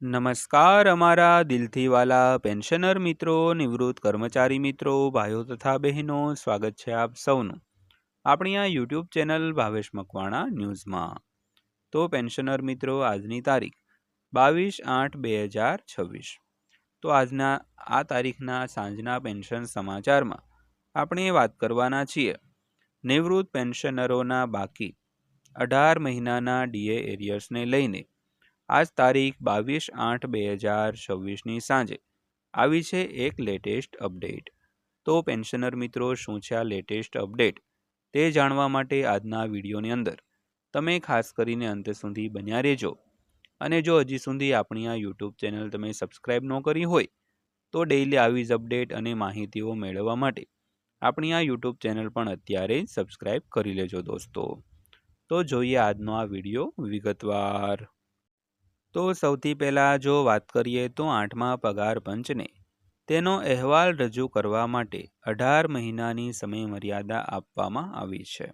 નમસ્કાર અમારા દિલથી વાલા પેન્શનર મિત્રો, નિવૃત્ત કર્મચારી મિત્રો, ભાઈઓ તથા બહેનો, સ્વાગત છે આપ સૌનું આપણી આ યુટ્યુબ ચેનલ ભાવેશ મકવાણા ન્યૂઝમાં। તો પેન્શનર મિત્રો, આજની તારીખ 22/8/2026। તો આજના આ તારીખના સાંજના પેન્શન સમાચારમાં આપણે વાત કરવાના છીએ નિવૃત્ત પેન્શનરોના બાકી 18 મહિનાના ડીએ એરિયર્સને લઈને। આજ તારીખ 22/8/2026ની સાંજે આવી છે એક લેટેસ્ટ અપડેટ। તો પેન્શનર મિત્રો, શું છે આ લેટેસ્ટ અપડેટ તે જાણવા માટે આજના વિડીયોની અંદર તમે ખાસ કરીને અંત સુધી બન્યા રહેજો। અને જો હજી સુધી આપણી આ યુટ્યુબ ચેનલ તમે સબસ્ક્રાઈબ ન કરી હોય તો ડેઈલી આવી જ અપડેટ અને માહિતીઓ મેળવવા માટે આપણી આ યુટ્યુબ ચેનલ પણ અત્યારે જ સબસ્ક્રાઈબ કરી લેજો દોસ્તો। તો જોઈએ આજનો આ વિડીયો વિગતવાર। તો સૌથી પહેલાં જો વાત કરીએ તો 8મા પગાર પંચને તેનો અહેવાલ રજૂ કરવા માટે 18 મહિનાની સમયમર્યાદા આપવામાં આવી છે।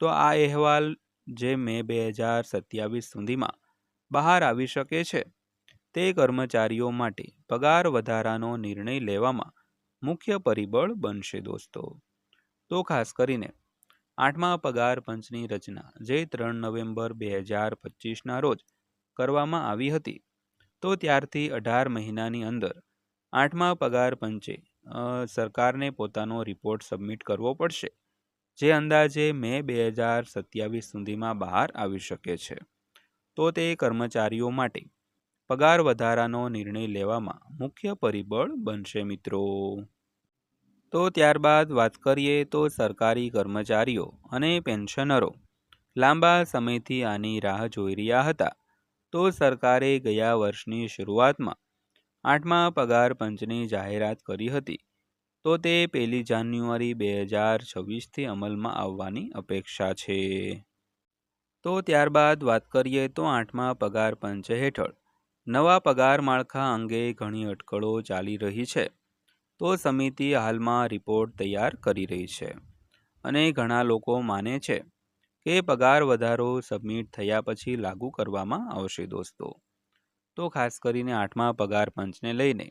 તો આ અહેવાલ જે મે 2027 સુધીમાં બહાર આવી શકે છે તે કર્મચારીઓ માટે પગાર વધારાનો નિર્ણય લેવામાં મુખ્ય પરિબળ બનશે દોસ્તો। તો ખાસ કરીને 8મા પગાર પંચની રચના જે 3 નવેમ્બર 2025ના રોજ કરવામાં આવી હતી, તો ત્યારથી 18 મહિનાની અંદર 8મા પગાર પંચે સરકારને પોતાનો રિપોર્ટ સબમિટ કરવો પડશે, જે અંદાજે મે 2027 સુધીમાં બહાર આવી શકે છે। તો તે કર્મચારીઓ માટે પગાર વધારાનો નિર્ણય લેવામાં મુખ્ય પરિબળ બનશે મિત્રો। તો ત્યારબાદ વાત કરીએ તો સરકારી કર્મચારીઓ અને પેન્શનરો લાંબા સમયથી આની રાહ જોઈ રહ્યા હતા। તો સરકારે ગયા વર્ષની શરૂઆતમાં 8મા પગાર પંચની જાહેરાત કરી હતી। તો તે 1 જાન્યુઆરી 2026થી અમલમાં આવવાની અપેક્ષા છે। તો ત્યારબાદ વાત કરીએ તો 8મા પગાર પંચ હેઠળ નવા પગાર માળખા અંગે ઘણી અટકળો ચાલી રહી છે। તો સમિતિ હાલમાં રિપોર્ટ તૈયાર કરી રહી છે અને ઘણા લોકો માને છે કે પગાર વધારો સબમિટ થયા પછી લાગુ કરવામાં આવશે દોસ્તો। તો ખાસ કરીને 8મા પગાર પંચને લઈને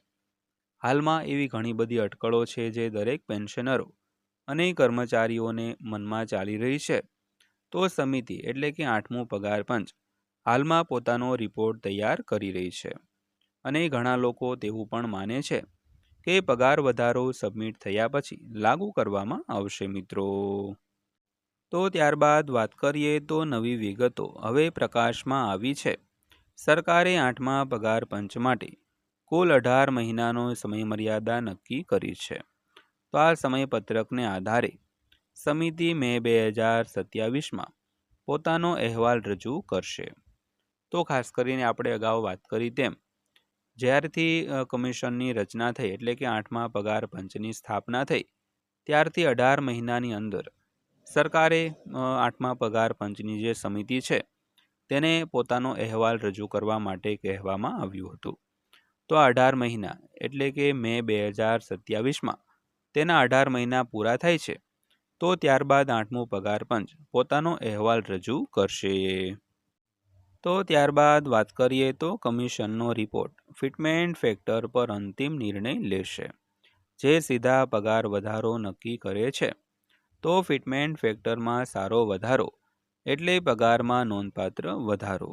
હાલમાં એવી ઘણી બધી અટકળો છે જે દરેક પેન્શનરો અને કર્મચારીઓને મનમાં ચાલી રહી છે। તો સમિતિ એટલે કે 8મું પગાર પંચ હાલમાં પોતાનો રિપોર્ટ તૈયાર કરી રહી છે અને ઘણા લોકો તેવું પણ માને છે કે પગાર વધારો સબમિટ થયા પછી લાગુ કરવામાં આવશે મિત્રો। તો ત્યારબાદ વાત કરીએ તો નવી વિગતો હવે પ્રકાશમાં આવી છે। સરકારે 8મા પગાર પંચ માટે કુલ 18 મહિનાનો સમયમર્યાદા નક્કી કરી છે। તો આ સમયપત્રકને આધારે સમિતિ મે 2027માં પોતાનો અહેવાલ રજૂ કરશે। તો ખાસ કરીને આપણે અગાઉ વાત કરી તેમ જ્યારથી કમિશનની રચના થઈ એટલે કે 8મા પગાર પંચની સ્થાપના થઈ ત્યારથી 18 મહિનાની અંદર સરકારે 8મા પગાર પંચની જે સમિતિ છે તેને પોતાનો અહેવાલ રજૂ કરવા માટે કહેવામાં આવ્યું હતું। તો 18 મહિના એટલે કે મે 2027માં તેના 18 મહિના પૂરા થાય છે, તો ત્યારબાદ 8મું પગાર પંચ પોતાનો અહેવાલ રજૂ કરશે। તો ત્યારબાદ વાત કરીએ તો કમિશનનો રિપોર્ટ ફિટમેન્ટ ફેક્ટર પર અંતિમ નિર્ણય લેશે, જે સીધા પગાર વધારો નક્કી કરે છે। તો ફિટમેન્ટ ફેક્ટરમાં સારો વધારો એટલે પગારમાં નોંધપાત્ર વધારો।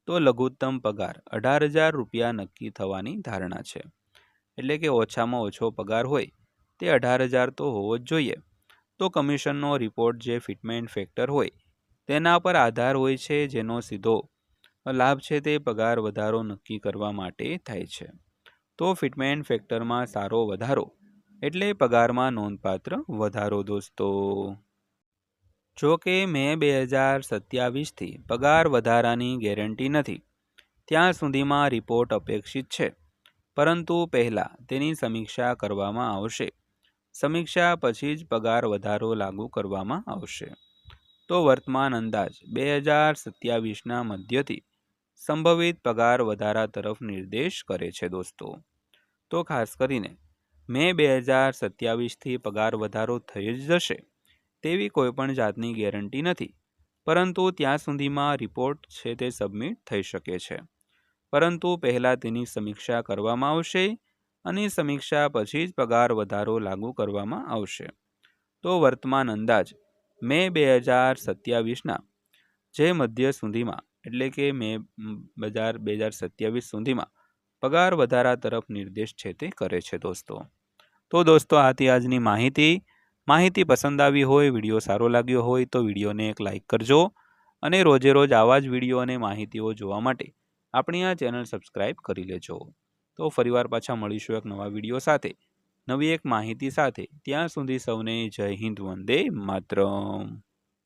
તો લઘુત્તમ પગાર 18,000 રૂપિયા નક્કી થવાની ધારણા છે, એટલે કે ઓછામાં ઓછો પગાર હોય તે 18,000 તો હોવો જ જોઈએ। તો કમિશનનો રિપોર્ટ જે ફિટમેન્ટ ફેક્ટર હોય તેના પર આધાર હોય છે, જેનો સીધો લાભ છે તે પગાર વધારો નક્કી કરવા માટે થાય છે। તો ફિટમેન્ટ ફેક્ટરમાં સારો વધારો એટલે પગારમાં નોંધપાત્ર વધારો દોસ્તો। જો કે મે 2027થી પગાર વધારાની ગેરંટી નથી, ત્યાં સુધીમાં રિપોર્ટ અપેક્ષિત છે, પરંતુ પહેલાં તેની સમીક્ષા કરવામાં આવશે। સમીક્ષા પછી જ પગાર વધારો લાગુ કરવામાં આવશે। તો વર્તમાન અંદાજ 2027ના મધ્યથી સંભવિત પગાર વધારા તરફ નિર્દેશ કરે છે દોસ્તો। તો ખાસ કરીને મે 2027થી પગાર વધારો થઈ જ જશે તેવી કોઈપણ જાતની ગેરંટી નથી, પરંતુ ત્યાં સુધીમાં રિપોર્ટ છે તે સબમિટ થઈ શકે છે। પરંતુ પહેલાં તેની સમીક્ષા કરવામાં આવશે અને સમીક્ષા પછી જ પગાર વધારો લાગુ કરવામાં આવશે. તો વર્તમાન અંદાજ મે 2027ના જે મધ્ય સુધીમાં એટલે કે મે 2027 સુધીમાં પગાર વધારા તરફ નિર્દેશ છે તે કરે છે દોસ્તો. તો દોસ્તો આથી આજની માહિતી પસંદ આવી હોય, વિડીયો સારો લાગ્યો હોય તો વિડીયોને એક લાઇક કરજો અને રોજે રોજ આવા જ વિડીયો અને માહિતીઓ જોવા માટે આપણી આ ચેનલ સબસ્ક્રાઈબ કરી લેજો. તો ફરીવાર પાછા મળીશું એક નવા વિડીયો સાથે, નવી એક માહિતી સાથે. ત્યાં સુધી સૌને જય હિન્દ, વંદે માતરમ.